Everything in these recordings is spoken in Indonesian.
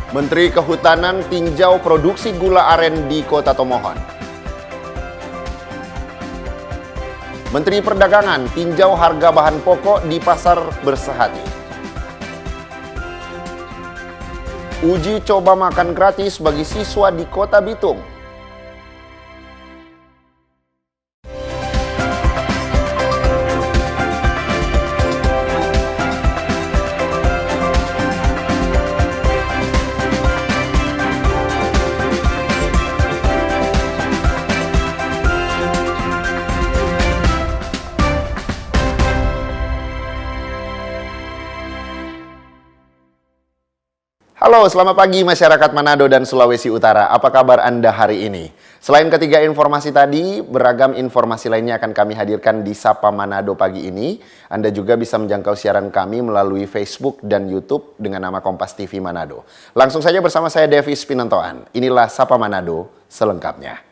Menteri Kehutanan tinjau produksi gula aren di Kota Tomohon. Menteri Perdagangan tinjau harga bahan pokok di Pasar Bersehati. Uji coba makan gratis bagi siswa di Kota Bitung. Halo, selamat pagi masyarakat Manado dan Sulawesi Utara. Apa kabar Anda hari ini? Selain ketiga informasi tadi, beragam informasi lainnya akan kami hadirkan di Sapa Manado pagi ini. Anda juga bisa menjangkau siaran kami melalui Facebook dan YouTube dengan nama Kompas TV Manado. Langsung saja bersama saya Davis Pinontoan. Inilah Sapa Manado selengkapnya.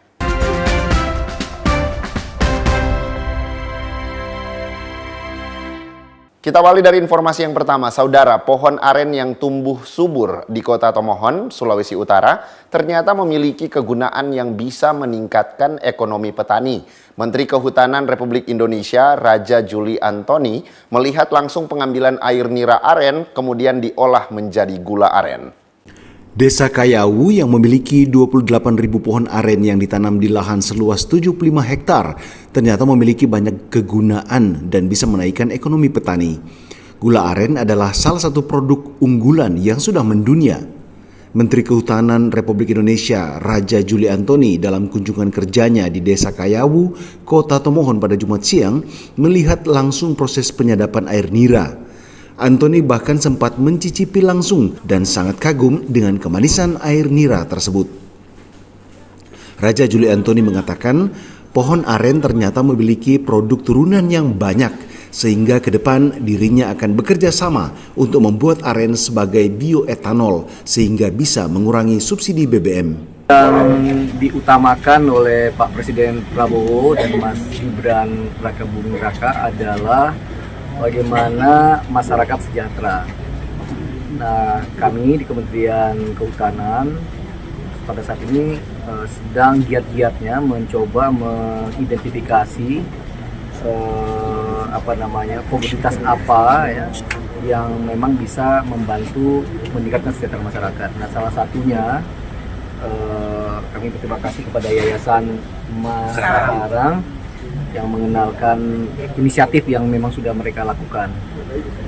Kita awali dari informasi yang pertama, saudara, pohon aren yang tumbuh subur di Kota Tomohon, Sulawesi Utara, ternyata memiliki kegunaan yang bisa meningkatkan ekonomi petani. Menteri Kehutanan Republik Indonesia, Raja Juli Antoni, melihat langsung pengambilan air nira aren, kemudian diolah menjadi gula aren. Desa Kayawu yang memiliki 28.000 pohon aren yang ditanam di lahan seluas 75 hektar ternyata memiliki banyak kegunaan dan bisa menaikkan ekonomi petani. Gula aren adalah salah satu produk unggulan yang sudah mendunia. Menteri Kehutanan Republik Indonesia Raja Juli Antoni dalam kunjungan kerjanya di Desa Kayawu, Kota Tomohon pada Jumat siang melihat langsung proses penyadapan air nira. Antoni bahkan sempat mencicipi langsung dan sangat kagum dengan kemanisan air nira tersebut. Raja Juli Antoni mengatakan pohon aren ternyata memiliki produk turunan yang banyak sehingga ke depan dirinya akan bekerja sama untuk membuat aren sebagai bioetanol sehingga bisa mengurangi subsidi BBM. Yang diutamakan oleh Pak Presiden Prabowo dan Mas Gibran Rakabuming Raka adalah bagaimana masyarakat sejahtera. Nah, kami di Kementerian Kehutanan pada saat ini sedang giat-giatnya mencoba mengidentifikasi komoditas apa ya yang memang bisa membantu meningkatkan kesejahteraan masyarakat. Nah, salah satunya kami berterima kasih kepada Yayasan Mas Harang yang mengenalkan inisiatif yang memang sudah mereka lakukan,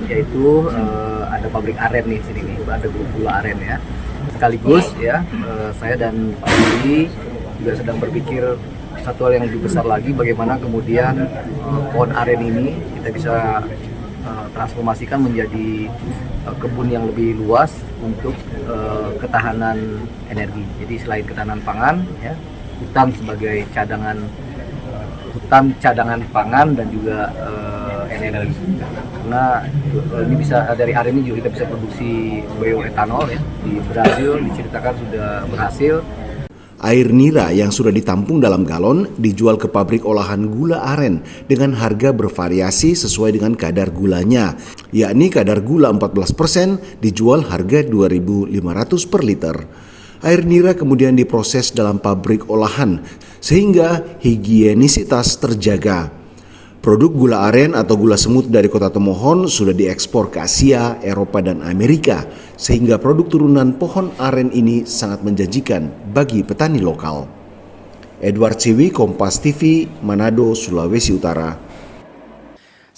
yaitu ada pabrik aren nih sini, ada gula aren ya. Sekaligus ya saya dan Pak Menteri juga sedang berpikir satu hal yang lebih besar lagi, bagaimana kemudian pohon aren ini kita bisa transformasikan menjadi kebun yang lebih luas untuk ketahanan energi. Jadi selain ketahanan pangan ya, hutan sebagai cadangan pangan dan juga energi. Karena ini bisa dari aren ini juga kita bisa produksi bioetanol ya. Di Brazil diceritakan sudah berhasil. Air nira yang sudah ditampung dalam galon dijual ke pabrik olahan gula aren dengan harga bervariasi sesuai dengan kadar gulanya, yakni kadar gula 14% dijual harga 2.500 per liter. Air nira kemudian diproses dalam pabrik olahan sehingga higienisitas terjaga. Produk gula aren atau gula semut dari Kota Tomohon sudah diekspor ke Asia, Eropa, dan Amerika sehingga produk turunan pohon aren ini sangat menjanjikan bagi petani lokal. Edward Ciwi, Kompas TV, Manado, Sulawesi Utara.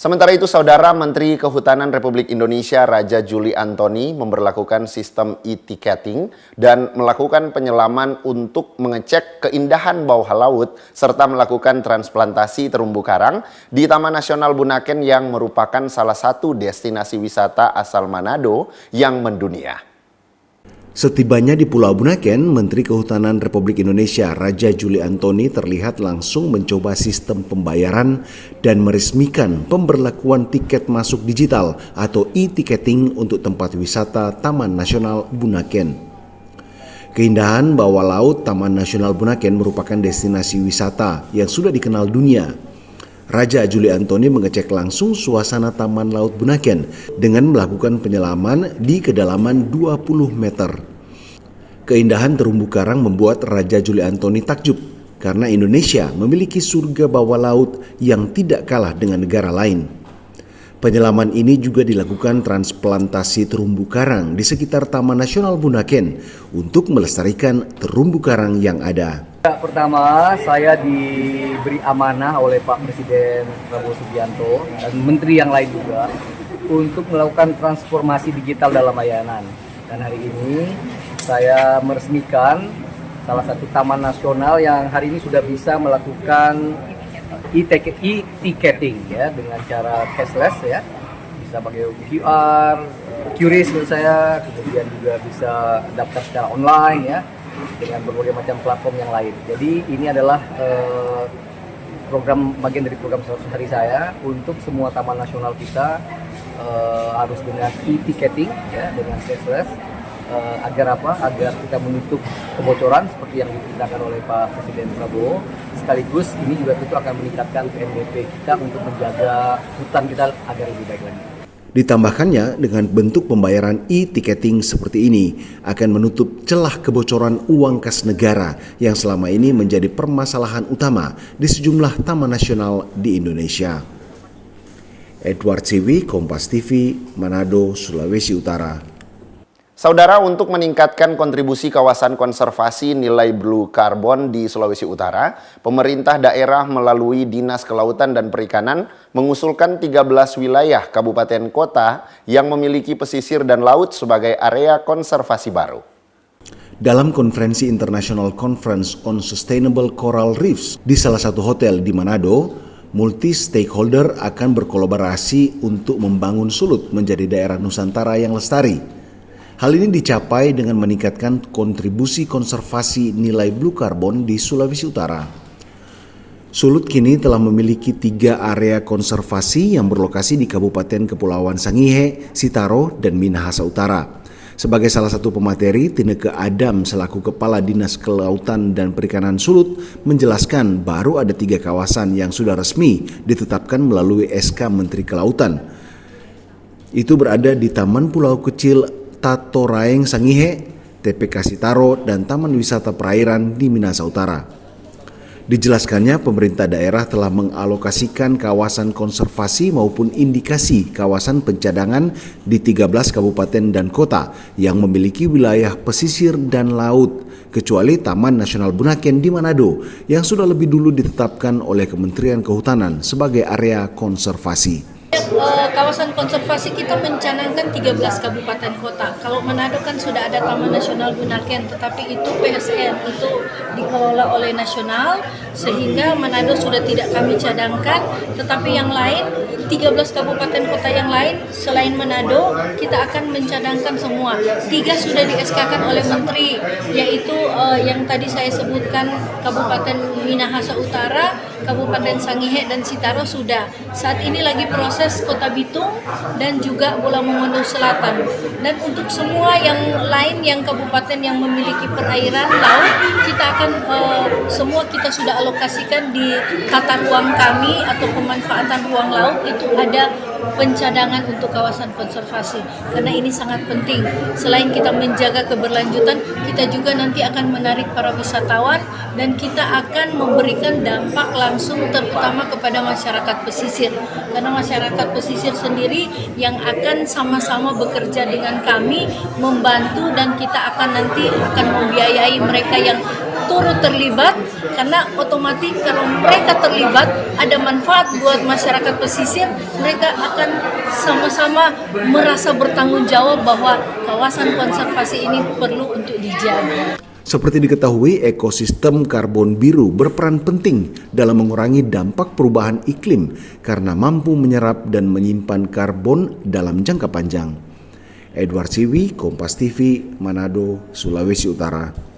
Sementara itu, Saudara, Menteri Kehutanan Republik Indonesia Raja Juli Antoni memberlakukan sistem e-ticketing dan melakukan penyelaman untuk mengecek keindahan bawah laut serta melakukan transplantasi terumbu karang di Taman Nasional Bunaken yang merupakan salah satu destinasi wisata asal Manado yang mendunia. Setibanya di Pulau Bunaken, Menteri Kehutanan Republik Indonesia Raja Juli Antoni terlihat langsung mencoba sistem pembayaran dan meresmikan pemberlakuan tiket masuk digital atau e-ticketing untuk tempat wisata Taman Nasional Bunaken. Keindahan bawah laut Taman Nasional Bunaken merupakan destinasi wisata yang sudah dikenal dunia. Raja Juli Antoni mengecek langsung suasana Taman Laut Bunaken dengan melakukan penyelaman di kedalaman 20 meter. Keindahan terumbu karang membuat Raja Juli Antoni takjub karena Indonesia memiliki surga bawah laut yang tidak kalah dengan negara lain. Penyelaman ini juga dilakukan transplantasi terumbu karang di sekitar Taman Nasional Bunaken untuk melestarikan terumbu karang yang ada. Pertama, saya diberi amanah oleh Pak Presiden Prabowo Subianto dan menteri yang lain juga untuk melakukan transformasi digital dalam layanan. Dan hari ini saya meresmikan salah satu taman nasional yang hari ini sudah bisa melakukan e-ticketing ya, dengan cara cashless ya, bisa pakai QR, QRIS menurut saya, kemudian juga bisa daftar secara online ya, dengan berbagai macam platform yang lain. Jadi ini adalah bagian dari program 100 hari saya untuk semua taman nasional kita harus dengan e-ticketing ya, dengan cashless. Agar apa? Agar kita menutup kebocoran seperti yang diperintahkan oleh Pak Presiden Prabowo. Sekaligus ini juga tentu akan meningkatkan PNBP kita untuk menjaga hutan kita agar lebih baik lagi. Ditambahkannya dengan bentuk pembayaran e-ticketing seperti ini akan menutup celah kebocoran uang kas negara yang selama ini menjadi permasalahan utama di sejumlah taman nasional di Indonesia. Edward Siwi, Kompas TV, Manado, Sulawesi Utara. Saudara, untuk meningkatkan kontribusi kawasan konservasi nilai blue carbon di Sulawesi Utara, pemerintah daerah melalui Dinas Kelautan dan Perikanan mengusulkan 13 wilayah kabupaten kota yang memiliki pesisir dan laut sebagai area konservasi baru. Dalam konferensi International Conference on Sustainable Coral Reefs di salah satu hotel di Manado, multi-stakeholder akan berkolaborasi untuk membangun Sulut menjadi daerah Nusantara yang lestari. Hal ini dicapai dengan meningkatkan kontribusi konservasi nilai blue carbon di Sulawesi Utara. Sulut kini telah memiliki 3 area konservasi yang berlokasi di Kabupaten Kepulauan Sangihe, Sitaro, dan Minahasa Utara. Sebagai salah satu pemateri, Tineke Adam selaku Kepala Dinas Kelautan dan Perikanan Sulut menjelaskan baru ada 3 kawasan yang sudah resmi ditetapkan melalui SK Menteri Kelautan. Itu berada di Taman Pulau Kecil Tatoraeng Sangihe, TPK Sitaro, dan Taman Wisata Perairan di Minahasa Utara. Dijelaskannya, pemerintah daerah telah mengalokasikan kawasan konservasi maupun indikasi kawasan pencadangan di 13 kabupaten dan kota yang memiliki wilayah pesisir dan laut, kecuali Taman Nasional Bunaken di Manado yang sudah lebih dulu ditetapkan oleh Kementerian Kehutanan sebagai area konservasi. Kawasan konservasi kita mencanangkan 13 kabupaten kota. Kalau Manado kan sudah ada Taman Nasional Bunaken, tetapi itu PSN, itu dikelola oleh nasional, sehingga Manado sudah tidak kami cadangkan. Tetapi yang lain, 13 kabupaten kota yang lain selain Manado, kita akan mencadangkan semua. 3 sudah di-SK-kan oleh Menteri, yaitu yang tadi saya sebutkan Kabupaten Minahasa Utara, Kabupaten Sangihe, dan Sitaro sudah. Saat ini lagi proses Kota Bitung dan juga Bola Mongondo Selatan. Dan untuk semua yang lain yang kabupaten yang memiliki perairan laut, kita akan semua kita sudah alokasikan di tata ruang kami atau pemanfaatan ruang laut, itu ada pencadangan untuk kawasan konservasi. Karena ini sangat penting. Selain kita menjaga keberlanjutan, kita juga nanti akan menarik para wisatawan dan kita akan memberikan dampak langsung terutama kepada masyarakat pesisir. Karena masyarakat pesisir sendiri yang akan sama-sama bekerja dengan kami, membantu, dan kita akan nanti akan membiayai mereka yang turut terlibat, karena otomatis kalau mereka terlibat ada manfaat buat masyarakat pesisir, mereka akan sama-sama merasa bertanggung jawab bahwa kawasan konservasi ini perlu untuk dijaga. Seperti diketahui, ekosistem karbon biru berperan penting dalam mengurangi dampak perubahan iklim karena mampu menyerap dan menyimpan karbon dalam jangka panjang. Edward Siwi, Kompas TV, Manado, Sulawesi Utara.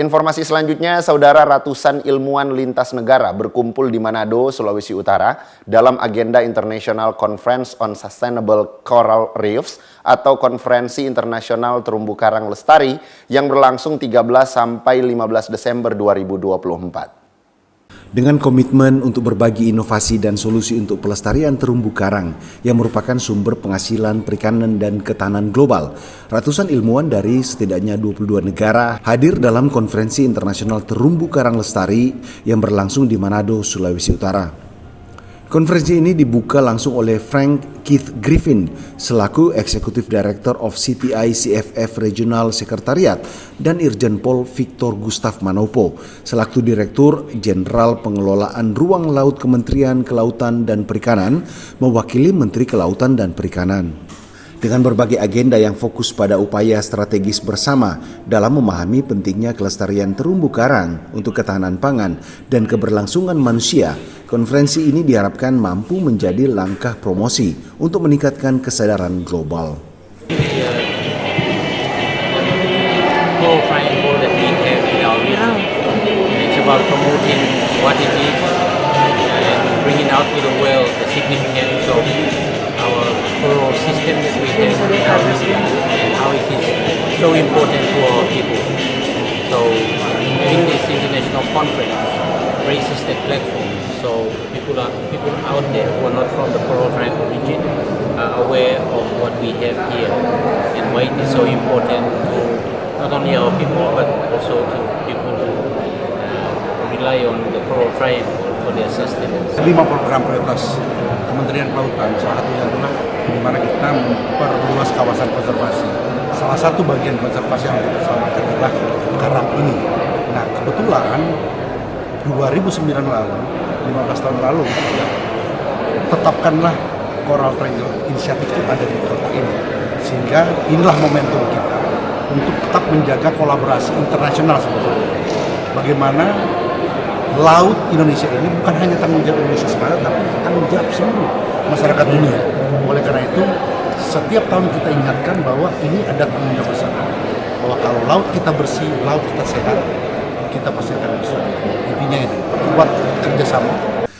Informasi selanjutnya, saudara, ratusan ilmuwan lintas negara berkumpul di Manado, Sulawesi Utara dalam agenda International Conference on Sustainable Coral Reefs atau Konferensi Internasional Terumbu Karang Lestari yang berlangsung 13 sampai 15 Desember 2024. Dengan komitmen untuk berbagi inovasi dan solusi untuk pelestarian terumbu karang yang merupakan sumber penghasilan perikanan dan ketahanan global, ratusan ilmuwan dari setidaknya 22 negara hadir dalam konferensi internasional terumbu karang lestari yang berlangsung di Manado, Sulawesi Utara. Konferensi ini dibuka langsung oleh Frank Keith Griffin selaku Executive Director of CTI CFF Regional Secretariat dan Irjen Pol Victor Gustav Manopo selaku Direktur Jenderal Pengelolaan Ruang Laut Kementerian Kelautan dan Perikanan mewakili Menteri Kelautan dan Perikanan. Dengan berbagai agenda yang fokus pada upaya strategis bersama dalam memahami pentingnya kelestarian terumbu karang untuk ketahanan pangan dan keberlangsungan manusia, konferensi ini diharapkan mampu menjadi langkah promosi untuk meningkatkan kesadaran global. Whole triangle that we have in our region. It's about promoting what it is and bringing out to the world the significance of our coral system that we have in our region and how it is so important to our people. So having this international conference raises that platform. So people out there who are not from the Coral Triangle region are aware of what we have here and why it is so important to not only our people but also to people who rely on the Coral Triangle for their sustenance. 5 program prioritas Kementerian Kelautan, salah satunya adalah di mana kita memperluas kawasan konservasi. Salah satu bagian konservasi yang kita selamatkan adalah karang ini. Nah, kebetulan 2009 lalu, 15 tahun lalu, tetapkanlah Coral Triangle Initiative itu ada di kota ini. Sehingga inilah momentum kita untuk tetap menjaga kolaborasi internasional sebetulnya. Bagaimana laut Indonesia ini bukan hanya tanggung jawab Indonesia semata, tapi tanggung jawab seluruh masyarakat dunia. Oleh karena itu, setiap tahun kita ingatkan bahwa ini ada tanggung jawab bersama. Bahwa kalau laut kita bersih, laut kita sehat, kita pasti akan bisa. Intinya itu, buat kerjasama.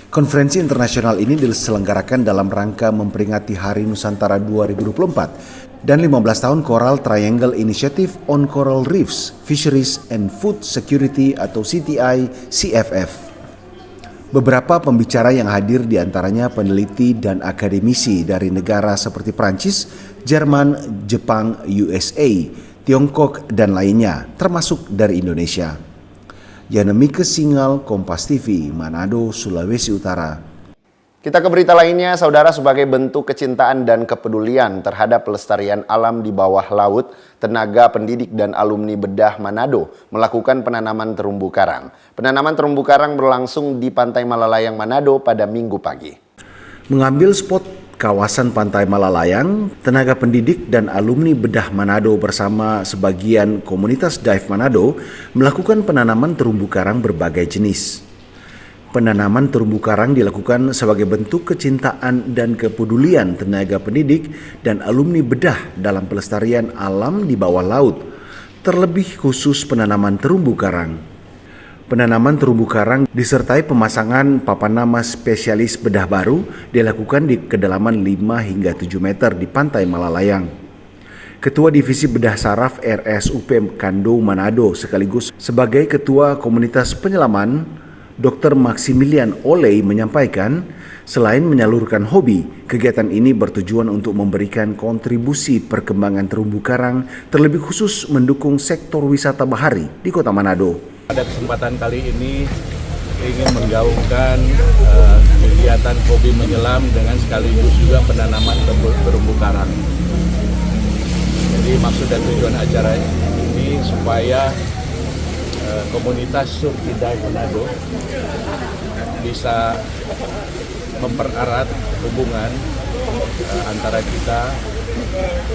Konferensi internasional ini diselenggarakan dalam rangka memperingati Hari Nusantara 2024 dan 15 tahun Coral Triangle Initiative on Coral Reefs, Fisheries and Food Security atau CTI CFF. Beberapa pembicara yang hadir diantaranya peneliti dan akademisi dari negara seperti Prancis, Jerman, Jepang, USA, Tiongkok, dan lainnya, termasuk dari Indonesia. Yanemike Singal, Kompas TV, Manado, Sulawesi Utara. Kita ke berita lainnya, saudara. Sebagai bentuk kecintaan dan kepedulian terhadap pelestarian alam di bawah laut, tenaga pendidik dan alumni Bedah Manado melakukan penanaman terumbu karang. Penanaman terumbu karang berlangsung di Pantai Malalayang Manado pada Minggu pagi. Mengambil spot kawasan Pantai Malalayang, tenaga pendidik dan alumni Bedah Manado bersama sebagian komunitas Dive Manado melakukan penanaman terumbu karang berbagai jenis. Penanaman terumbu karang dilakukan sebagai bentuk kecintaan dan kepedulian tenaga pendidik dan alumni Bedah dalam pelestarian alam di bawah laut, terlebih khusus penanaman terumbu karang. Penanaman terumbu karang disertai pemasangan papan nama spesialis bedah baru dilakukan di kedalaman 5 hingga 7 meter di Pantai Malalayang. Ketua Divisi Bedah Saraf RSUP Kando Manado sekaligus sebagai Ketua Komunitas Penyelaman, Dr. Maximilian Oley menyampaikan, selain menyalurkan hobi, kegiatan ini bertujuan untuk memberikan kontribusi perkembangan terumbu karang, terlebih khusus mendukung sektor wisata bahari di Kota Manado. Pada kesempatan kali ini ingin menggaungkan kegiatan hobi menyelam dengan sekaligus juga penanaman terumbu karang. Jadi maksud dan tujuan acara ini supaya komunitas Surti Dive Manado bisa mempererat hubungan antara kita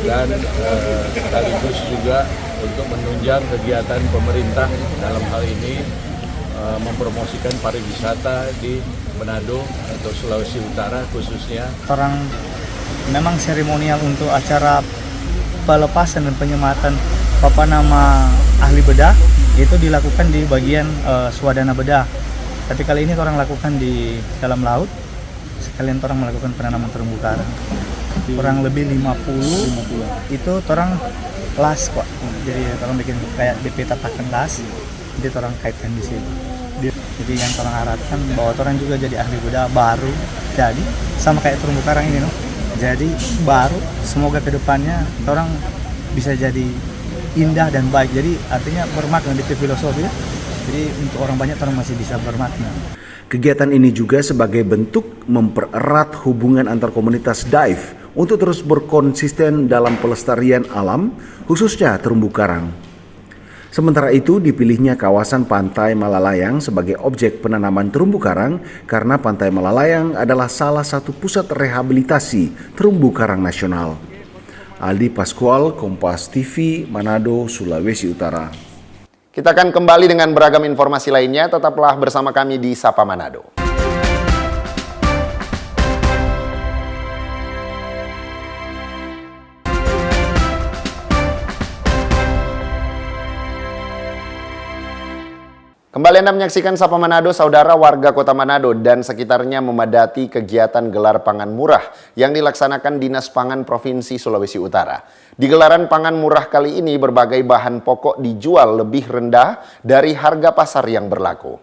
dan sekaligus juga untuk menunjang kegiatan pemerintah dalam hal ini mempromosikan pariwisata di Manado atau Sulawesi Utara khususnya. Orang memang seremonial untuk acara pelepasan dan penyematan papan nama ahli bedah itu dilakukan di bagian swadana bedah. Tapi kali ini orang lakukan di dalam laut. Sekalian orang melakukan penanaman terumbu karang. Kurang lebih 50. Itu orang las kok. Jadi orang bikin kayak DP tatakan las. Jadi orang kaitkan di sini. Jadi yang orang harapkan bahwa orang juga jadi ahli bedah baru, jadi sama kayak terumbu karang ini, no? Jadi baru, semoga kedepannya orang bisa jadi indah dan baik. Jadi artinya bermakna di filosofi ya. Jadi untuk orang banyak orang masih bisa bermakna. Kegiatan ini juga sebagai bentuk mempererat hubungan antar komunitas dive untuk terus berkonsisten dalam pelestarian alam, khususnya terumbu karang. Sementara itu dipilihnya kawasan Pantai Malalayang sebagai objek penanaman terumbu karang karena Pantai Malalayang adalah salah satu pusat rehabilitasi terumbu karang nasional. Aldi Pascual, Kompas TV, Manado, Sulawesi Utara. Kita akan kembali dengan beragam informasi lainnya, tetaplah bersama kami di Sapa Manado. Kembali Anda menyaksikan Sapa Manado, saudara. Warga Kota Manado dan sekitarnya memadati kegiatan gelar pangan murah yang dilaksanakan Dinas Pangan Provinsi Sulawesi Utara. Di gelaran pangan murah kali ini berbagai bahan pokok dijual lebih rendah dari harga pasar yang berlaku.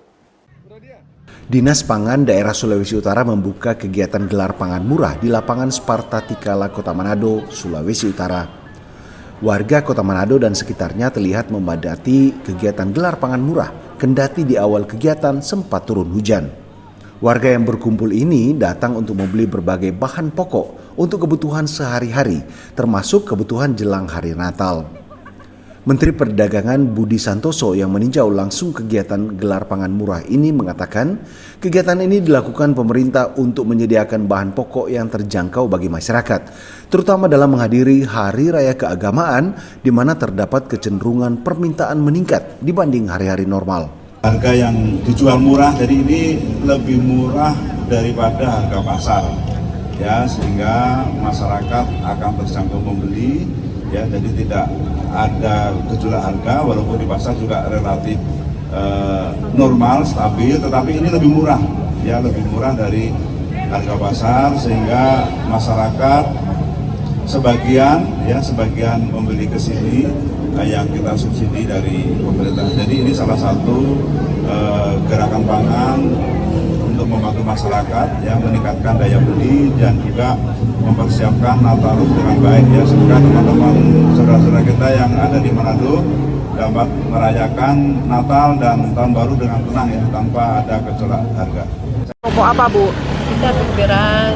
Dinas Pangan Daerah Sulawesi Utara membuka kegiatan gelar pangan murah di lapangan Sparta Tikala Kota Manado, Sulawesi Utara. Warga Kota Manado dan sekitarnya terlihat memadati kegiatan gelar pangan murah, kendati di awal kegiatan sempat turun hujan. Warga yang berkumpul ini datang untuk membeli berbagai bahan pokok untuk kebutuhan sehari-hari, termasuk kebutuhan jelang hari Natal. Menteri Perdagangan Budi Santoso yang meninjau langsung kegiatan gelar pangan murah ini mengatakan, kegiatan ini dilakukan pemerintah untuk menyediakan bahan pokok yang terjangkau bagi masyarakat, terutama dalam menghadiri Hari Raya Keagamaan di mana terdapat kecenderungan permintaan meningkat dibanding hari-hari normal. Harga yang dijual murah, jadi ini lebih murah daripada harga pasar, ya, sehingga masyarakat akan terjangkau membeli, ya, jadi tidak ada gejolak harga, walaupun di pasar juga relatif normal, stabil, tetapi ini lebih murah, ya, lebih murah dari harga pasar, sehingga masyarakat sebagian membeli ke sini yang kita subsidi dari pemerintah. Jadi ini salah satu gerakan pangan untuk membantu masyarakat yang meningkatkan daya beli dan juga mempersiapkan Natal dengan baik, ya, sehingga teman-teman saudara-saudara kita yang ada di Manado dapat merayakan Natal dan Tahun Baru dengan tenang, ya, tanpa ada gejolak harga. Pokok apa, Bu? Kita beras,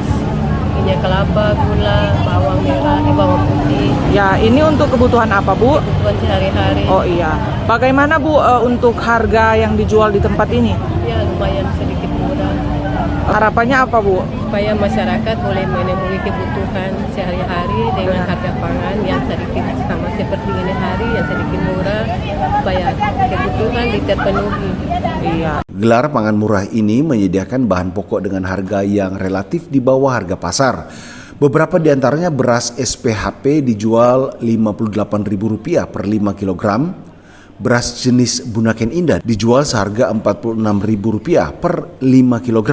minyak kelapa, gula, bawang merah, bawang putih. Ya, ini untuk kebutuhan apa, Bu? Kebutuhan sehari-hari. Oh iya. Bagaimana, Bu, untuk harga yang dijual di tempat ini? Ya, lumayan sedikit murah. Harapannya apa, Bu? Supaya masyarakat boleh memenuhi kebutuhan sehari-hari dengan harga pangan yang sedikit sama seperti ini hari, yang sedikit murah, supaya kebutuhan terpenuhi. Iya. Gelar pangan murah ini menyediakan bahan pokok dengan harga yang relatif di bawah harga pasar. Beberapa di antaranya beras SPHP dijual Rp58.000 per 5 kg. Beras jenis Bunaken Indah dijual seharga Rp46.000 per 5 kg.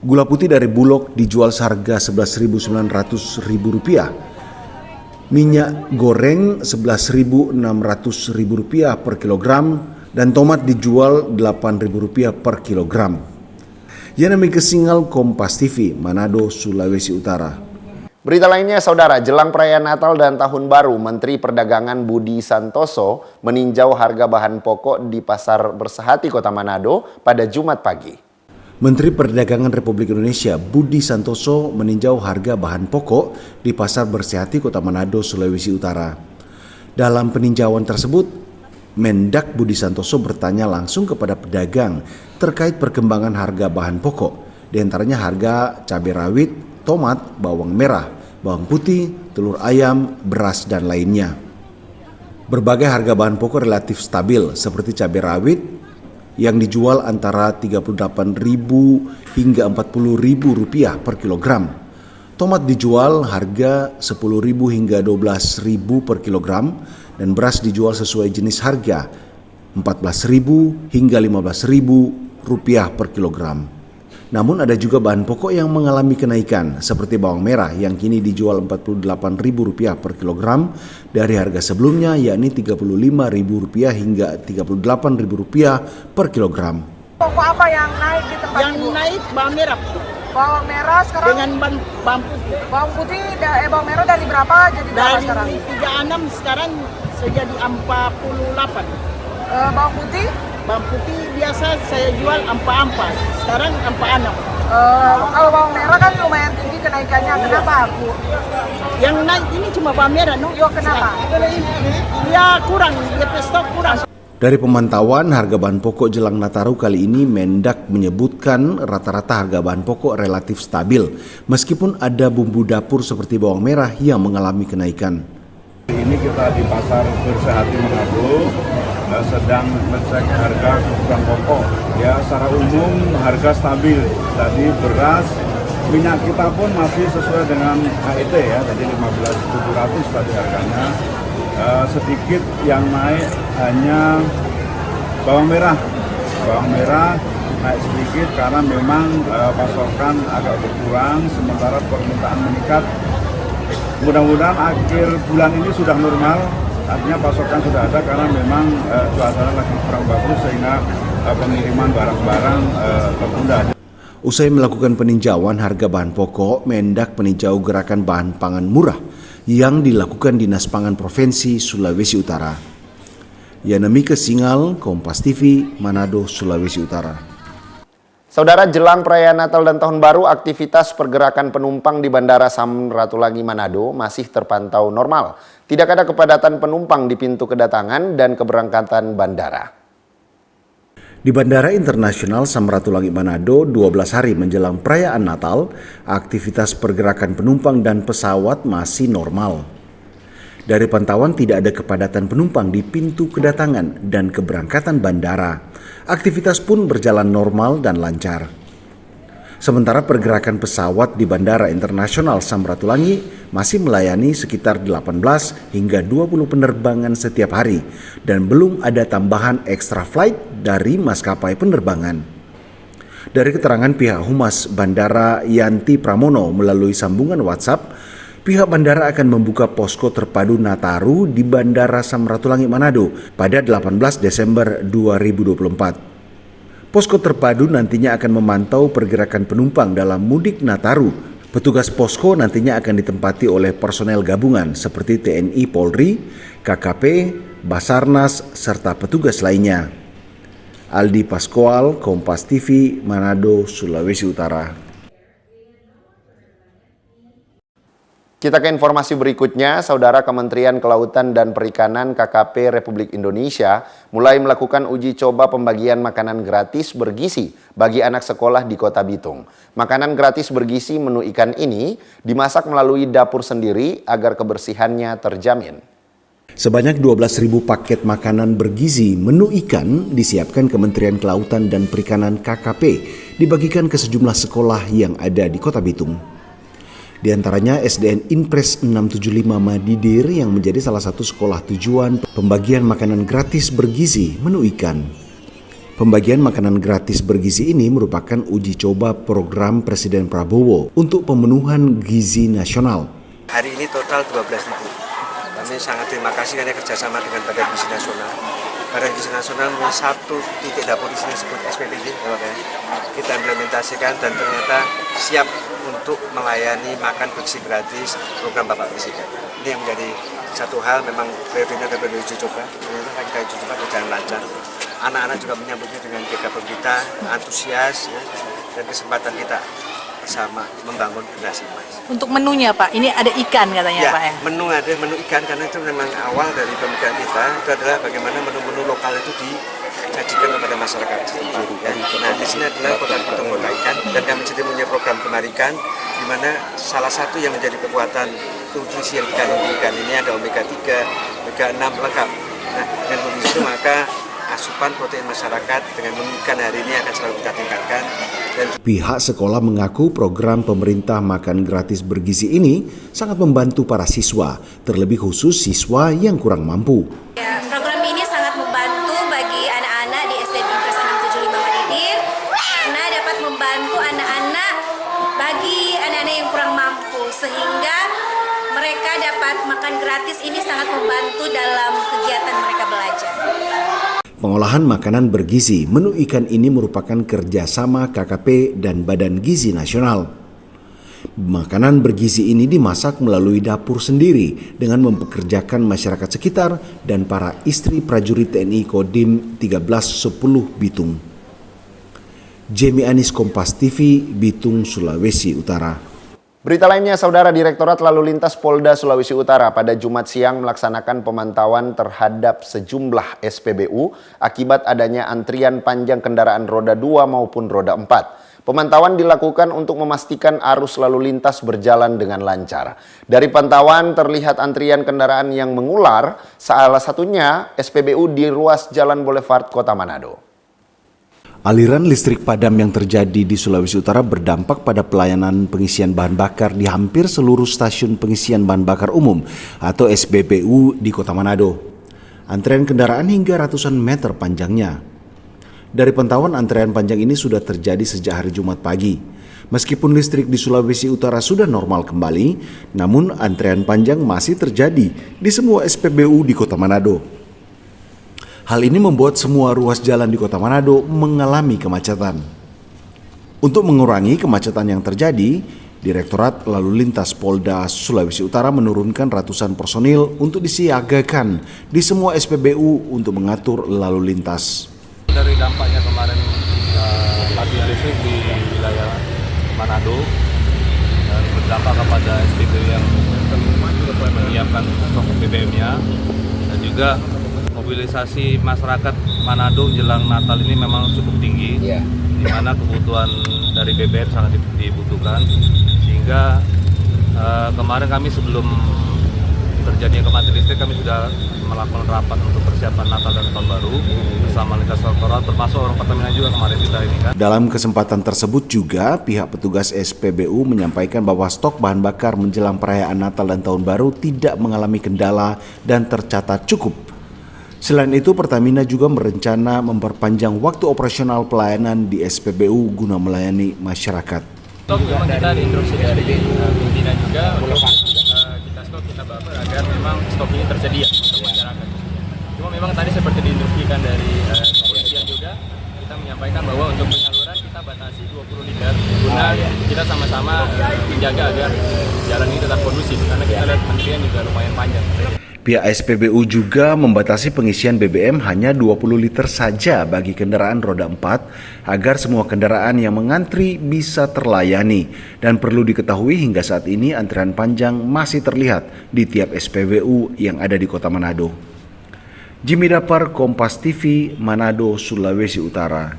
Gula putih dari Bulog dijual seharga Rp11.900.000. Minyak goreng Rp11.600.000 per kilogram. Dan tomat dijual Rp8.000 per kilogram. Yana Kesingal, Kompas TV, Manado, Sulawesi Utara. Berita lainnya, saudara, jelang perayaan Natal dan Tahun Baru, Menteri Perdagangan Budi Santoso meninjau harga bahan pokok di Pasar Bersehati Kota Manado pada Jumat pagi. Menteri Perdagangan Republik Indonesia Budi Santoso meninjau harga bahan pokok di Pasar Bersehati Kota Manado, Sulawesi Utara. Dalam peninjauan tersebut, Mendak Budi Santoso bertanya langsung kepada pedagang terkait perkembangan harga bahan pokok, di antaranya harga cabai rawit, tomat, bawang merah, bawang putih, telur ayam, beras, dan lainnya. Berbagai harga bahan pokok relatif stabil seperti cabai rawit yang dijual antara Rp38.000 hingga Rp40.000 per kilogram. Tomat dijual harga Rp10.000 hingga Rp12.000 per kilogram. Dan beras dijual sesuai jenis harga Rp14.000 hingga Rp15.000 per kilogram. Namun ada juga bahan pokok yang mengalami kenaikan seperti bawang merah yang kini dijual Rp48.000 per kilogram dari harga sebelumnya yakni Rp35.000 hingga Rp38.000 per kilogram. Pokok apa yang naik di tempat Yang Ibu? naik bawang merah Bawang merah sekarang dengan bawang putih. bawang putih, bawang merah dari berapa jadi berapa sekarang? Dari 36 sekarang jadi 48. Bawang putih? Bawang putih biasa saya jual 44, sekarang 46. Kalau bawang merah kan lumayan tinggi kenaikannya. Kenapa, Bu? Yang naik ini cuma bawang merah, no? Yo, kenapa? Ya kurang, dia stok kurang. Dari pemantauan harga bahan pokok jelang Nataru kali ini, Mendak menyebutkan rata-rata harga bahan pokok relatif stabil, meskipun ada bumbu dapur seperti bawang merah yang mengalami kenaikan. Ini kita di pasar Bersehati Manado sedang ngecek harga kebutuhan pokok. Ya, secara umum harga stabil. Tadi beras, minyak kita pun masih sesuai dengan HET ya, tadi 15.700 tadi harganya. Sedikit yang naik hanya bawang merah. Bawang merah naik sedikit karena memang pasokan agak berkurang, sementara permintaan meningkat. Mudah-mudahan akhir bulan ini sudah normal, artinya pasokan sudah ada karena memang cuaca lagi kurang bagus sehingga pengiriman barang-barang tertunda. Usai melakukan peninjauan harga bahan pokok, Mendak meninjau gerakan bahan pangan murah yang dilakukan Dinas Pangan Provinsi Sulawesi Utara. Yanamika Singal, Kompas TV, Manado, Sulawesi Utara. Saudara, jelang perayaan Natal dan Tahun Baru, aktivitas pergerakan penumpang di Bandara Samratulangi Manado masih terpantau normal. Tidak ada kepadatan penumpang di pintu kedatangan dan keberangkatan bandara. Di Bandara Internasional Samratulangi Manado, 12 hari menjelang perayaan Natal, aktivitas pergerakan penumpang dan pesawat masih normal. Dari pantauan tidak ada kepadatan penumpang di pintu kedatangan dan keberangkatan bandara. Aktivitas pun berjalan normal dan lancar. Sementara pergerakan pesawat di Bandara Internasional Samratulangi masih melayani sekitar 18 hingga 20 penerbangan setiap hari dan belum ada tambahan extra flight dari maskapai penerbangan. Dari keterangan pihak Humas Bandara Yanti Pramono melalui sambungan WhatsApp, pihak bandara akan membuka posko terpadu Nataru di Bandara Samratulangi Manado pada 18 Desember 2024. Posko terpadu nantinya akan memantau pergerakan penumpang dalam mudik Nataru. Petugas posko nantinya akan ditempati oleh personel gabungan seperti TNI Polri, KKP, Basarnas, serta petugas lainnya. Aldi Pascual, Kompas TV, Manado, Sulawesi Utara. Kita ke informasi berikutnya, Saudara. Kementerian Kelautan dan Perikanan KKP Republik Indonesia mulai melakukan uji coba pembagian makanan gratis bergizi bagi anak sekolah di Kota Bitung. Makanan gratis bergizi menu ikan ini dimasak melalui dapur sendiri agar kebersihannya terjamin. Sebanyak 12.000 paket makanan bergizi menu ikan disiapkan Kementerian Kelautan dan Perikanan KKP dibagikan ke sejumlah sekolah yang ada di Kota Bitung. Di antaranya SDN Impres 675 Madidir yang menjadi salah satu sekolah tujuan pembagian makanan gratis bergizi menu ikan. Pembagian makanan gratis bergizi ini merupakan uji coba program Presiden Prabowo untuk pemenuhan gizi nasional. Hari ini total 12.000. Kami sangat terima kasih karena kerjasama dengan Badan Gizi Nasional. Badan Gizi Nasional mempunyai satu titik dapur di sini disebut SPPG, kita implementasikan dan ternyata siap untuk melayani makan bergizi gratis program Bapak Presiden. Ini yang menjadi satu hal, memang periodenya ada uji coba, ternyata kita uji coba berjalan lancar. Anak-anak juga menyambutnya dengan gegap gempita, antusias, ya, dan kesempatan kita bersama membangun generasi emas. Untuk menunya Pak, ini ada ikan katanya ya, Pak ya? Menu ada menu ikan karena itu memang awal dari pemikiran kita itu adalah bagaimana menu-menu lokal itu disajikan kepada masyarakat. Ya. Nah di sini adalah potong kota ikan dan kami jadi punya program Gemarikan di mana salah satu yang menjadi kekuatan nutrisi yang ikan ini ada omega 3, omega 6 lengkap. Nah dengan begitu maka asupan protein masyarakat dengan menu ikan hari ini akan selalu kita tingkatkan. Pihak sekolah mengaku program pemerintah makan gratis bergizi ini sangat membantu para siswa, terlebih khusus siswa yang kurang mampu. Ya, program ini sangat membantu bagi anak-anak di SDN Impres 675 Madidir karena dapat membantu anak-anak bagi anak-anak yang kurang mampu sehingga mereka dapat makan gratis. Ini sangat membantu dalam kegiatan mereka belajar. Pengolahan makanan bergizi, menu ikan ini merupakan kerjasama KKP dan Badan Gizi Nasional. Makanan bergizi ini dimasak melalui dapur sendiri dengan mempekerjakan masyarakat sekitar dan para istri prajurit TNI Kodim 1310 Bitung. Jamie Anis, Kompas TV, Bitung, Sulawesi Utara. Berita lainnya, Saudara, Direktorat Lalu Lintas Polda Sulawesi Utara pada Jumat siang melaksanakan pemantauan terhadap sejumlah SPBU akibat adanya antrian panjang kendaraan roda 2 maupun roda 4. Pemantauan dilakukan untuk memastikan arus lalu lintas berjalan dengan lancar. Dari pantauan terlihat antrian kendaraan yang mengular, salah satunya SPBU di ruas Jalan Boulevard Kota Manado. Aliran listrik padam yang terjadi di Sulawesi Utara berdampak pada pelayanan pengisian bahan bakar di hampir seluruh stasiun pengisian bahan bakar umum atau SPBU di Kota Manado. Antrean kendaraan hingga ratusan meter panjangnya. Dari pantauan, antrean panjang ini sudah terjadi sejak hari Jumat pagi. Meskipun listrik di Sulawesi Utara sudah normal kembali, namun antrean panjang masih terjadi di semua SPBU di Kota Manado. Hal ini membuat semua ruas jalan di Kota Manado mengalami kemacetan. Untuk mengurangi kemacetan yang terjadi, Direktorat Lalu Lintas Polda Sulawesi Utara menurunkan ratusan personil untuk disiagakan di semua SPBU untuk mengatur lalu lintas. Dari dampaknya kemarin mati listrik di wilayah Manado dan berdampak kepada SPBU yang menyiapkan stok BBM-nya dan juga mobilisasi masyarakat Manado jelang Natal ini memang cukup tinggi, di mana kebutuhan dari BBM sangat dibutuhkan, sehingga kemarin kami sebelum terjadinya kematian listrik kami sudah melakukan rapat untuk persiapan Natal dan Tahun Baru bersama lintas sektoral, termasuk orang Pertamina juga kemarin kita ini kan. Dalam kesempatan tersebut juga pihak petugas SPBU menyampaikan bahwa stok bahan bakar menjelang perayaan Natal dan Tahun Baru tidak mengalami kendala dan tercatat cukup. Selain itu, Pertamina juga berencana memperpanjang waktu operasional pelayanan di SPBU guna melayani masyarakat. Stok memang kita diinstruksi dari pimpinan juga untuk kita stok, kita buffer agar memang stok ini tersedia untuk masyarakat. Cuma memang tadi seperti diinstruksikan dari kepolisian juga, kita menyampaikan bahwa untuk penyaluran kita batasi 20 liter guna kita sama-sama menjaga agar jalan ini tetap kondusif, karena kita lihat antrian juga lumayan panjang. Pihak SPBU juga membatasi pengisian BBM hanya 20 liter saja bagi kendaraan roda 4 agar semua kendaraan yang mengantri bisa terlayani. Dan perlu diketahui hingga saat ini antrian panjang masih terlihat di tiap SPBU yang ada di Kota Manado. Jimmy Dapar, Kompas TV, Manado, Sulawesi Utara.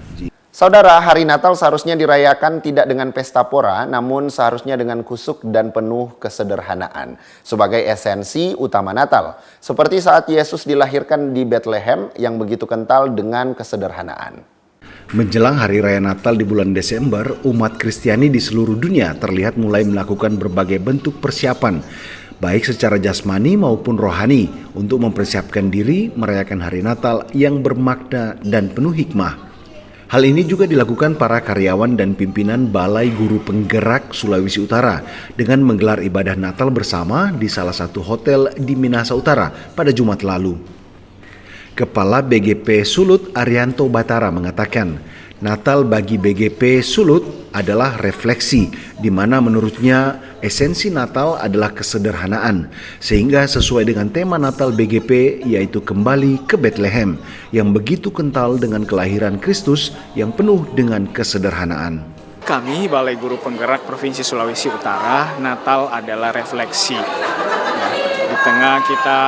Saudara, hari Natal seharusnya dirayakan tidak dengan pesta pora, namun seharusnya dengan kusuk dan penuh kesederhanaan sebagai esensi utama Natal. Seperti saat Yesus dilahirkan di Bethlehem yang begitu kental dengan kesederhanaan. Menjelang Hari Raya Natal di bulan Desember, umat Kristiani di seluruh dunia terlihat mulai melakukan berbagai bentuk persiapan, baik secara jasmani maupun rohani, untuk mempersiapkan diri merayakan Hari Natal yang bermakna dan penuh hikmah. Hal ini juga dilakukan para karyawan dan pimpinan Balai Guru Penggerak Sulawesi Utara dengan menggelar ibadah Natal bersama di salah satu hotel di Minahasa Utara pada Jumat lalu. Kepala BGP Sulut Arianto Batara mengatakan, Natal bagi BGP Sulut adalah refleksi, di mana menurutnya esensi Natal adalah kesederhanaan, sehingga sesuai dengan tema Natal BGP yaitu kembali ke Bethlehem yang begitu kental dengan kelahiran Kristus yang penuh dengan kesederhanaan. Kami Balai Guru Penggerak Provinsi Sulawesi Utara, Natal adalah refleksi. Di tengah kita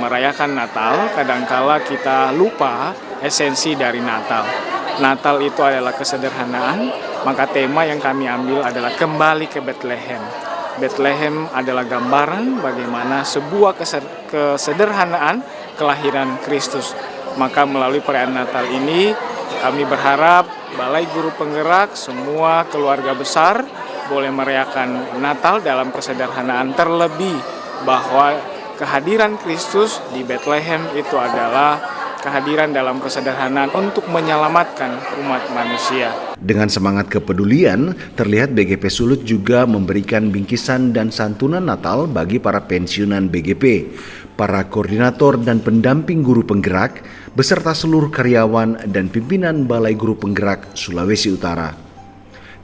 merayakan Natal, kadangkala kita lupa esensi dari Natal. Natal itu adalah kesederhanaan, maka tema yang kami ambil adalah kembali ke Bethlehem. Bethlehem adalah gambaran bagaimana sebuah kesederhanaan kelahiran Kristus. Maka melalui perayaan Natal ini kami berharap Balai Guru Penggerak, semua keluarga besar boleh merayakan Natal dalam kesederhanaan, terlebih bahwa kehadiran Kristus di Bethlehem itu adalah kehadiran dalam kesederhanaan untuk menyelamatkan umat manusia. Dengan semangat kepedulian, terlihat BGP Sulut juga memberikan bingkisan dan santunan Natal bagi para pensiunan BGP. para koordinator dan pendamping guru penggerak, beserta seluruh karyawan dan pimpinan Balai Guru Penggerak Sulawesi Utara.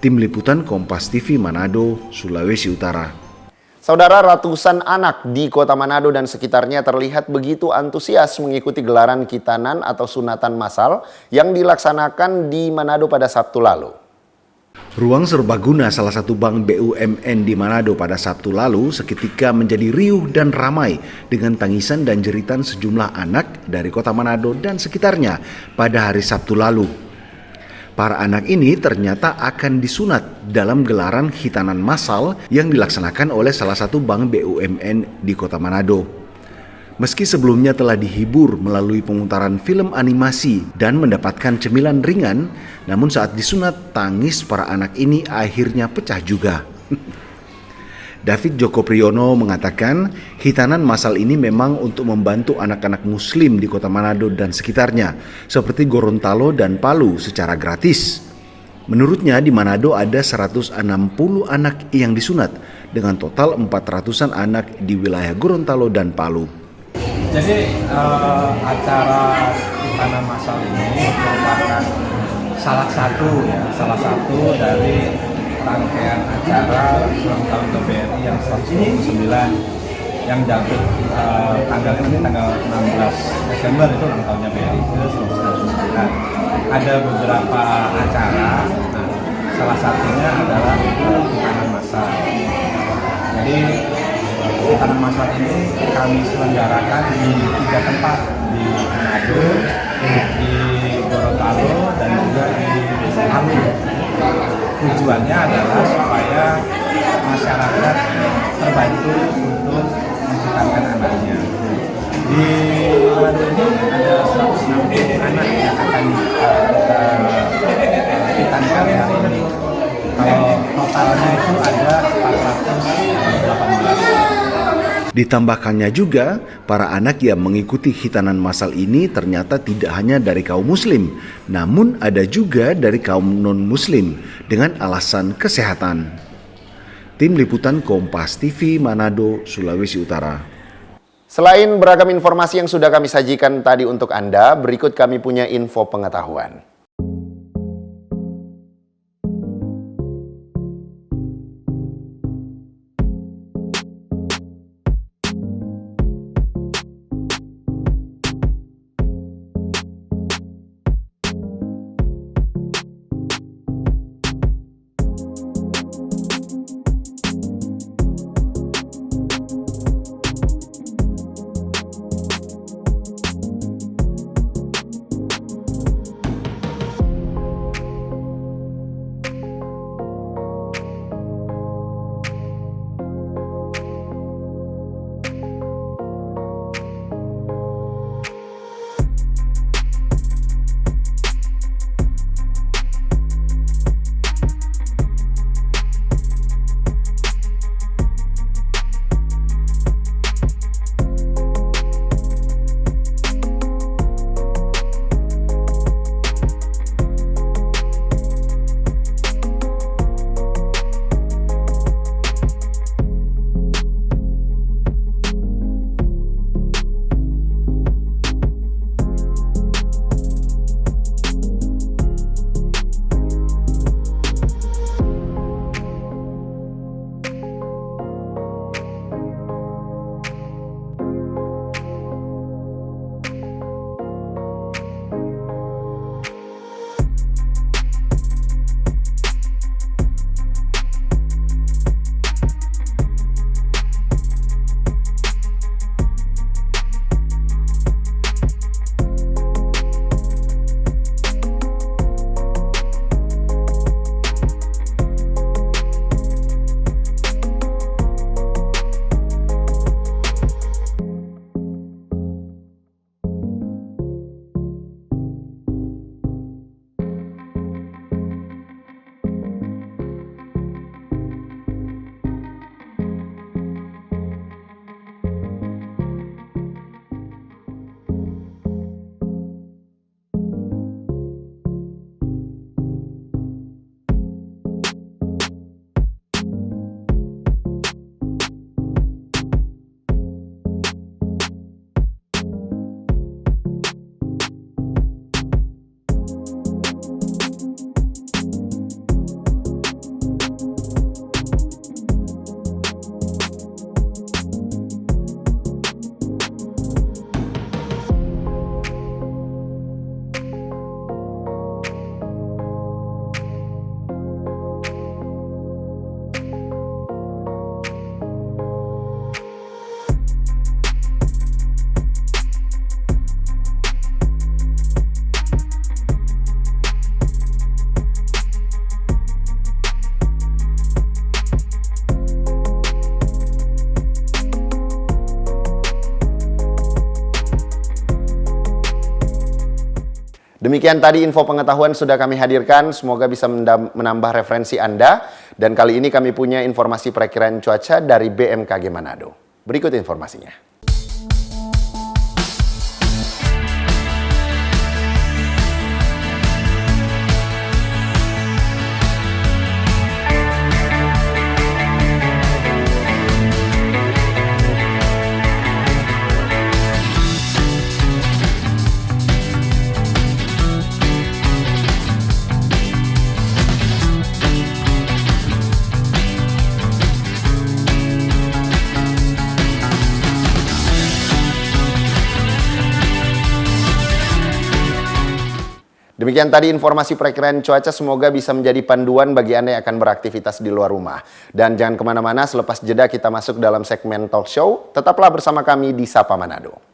Tim Liputan Kompas TV Manado, Sulawesi Utara. Saudara, ratusan anak di Kota Manado dan sekitarnya terlihat begitu antusias mengikuti gelaran khitanan atau sunatan massal yang dilaksanakan di Manado pada Sabtu lalu. Ruang serbaguna salah satu bank BUMN di Manado pada Sabtu lalu seketika menjadi riuh dan ramai dengan tangisan dan jeritan sejumlah anak dari Kota Manado dan sekitarnya pada hari Sabtu lalu. Para anak ini ternyata akan disunat dalam gelaran khitanan massal yang dilaksanakan oleh salah satu bank BUMN di Kota Manado. Meski sebelumnya telah dihibur melalui pemutaran film animasi dan mendapatkan cemilan ringan, namun saat disunat tangis para anak ini akhirnya pecah juga. David Joko Priyono mengatakan khitanan massal ini memang untuk membantu anak-anak muslim di Kota Manado dan sekitarnya, seperti Gorontalo dan Palu secara gratis. Menurutnya di Manado ada 160 anak yang disunat dengan total 400-an anak di wilayah Gorontalo dan Palu. Jadi acara khitanan massal ini merupakan salah satu dari rangkaian acara ulang tahun KBRI yang 129 yang jatuh tanggal 16 Desember itu ulang tahunnya BRI ke 129. Ada beberapa acara, salah satunya adalah khitanan massal. Jadi khitanan massal ini kami selenggarakan di 3 tempat, di Manado, di Gorontalo, dan juga di Palu. Tujuannya adalah supaya masyarakat terbantu untuk menghitankan anaknya. Di Manado ini ada 160 anak yang akan dihitankan hari ini. Kalau totalnya itu ada 418. Ditambahkannya juga, para anak yang mengikuti khitanan massal ini ternyata tidak hanya dari kaum muslim, namun ada juga dari kaum non-muslim dengan alasan kesehatan. Tim Liputan Kompas TV Manado, Sulawesi Utara. Selain beragam informasi yang sudah kami sajikan tadi untuk Anda, berikut kami punya info pengetahuan. Demikian tadi info pengetahuan sudah kami hadirkan, semoga bisa menambah referensi Anda. Dan kali ini kami punya informasi perakiraan cuaca dari BMKG Manado. Berikut informasinya. Demikian tadi informasi perakiraan cuaca, semoga bisa menjadi panduan bagi Anda yang akan beraktivitas di luar rumah. Dan jangan kemana-mana, selepas jeda kita masuk dalam segmen talk show. Tetaplah bersama kami di Sapa Manado.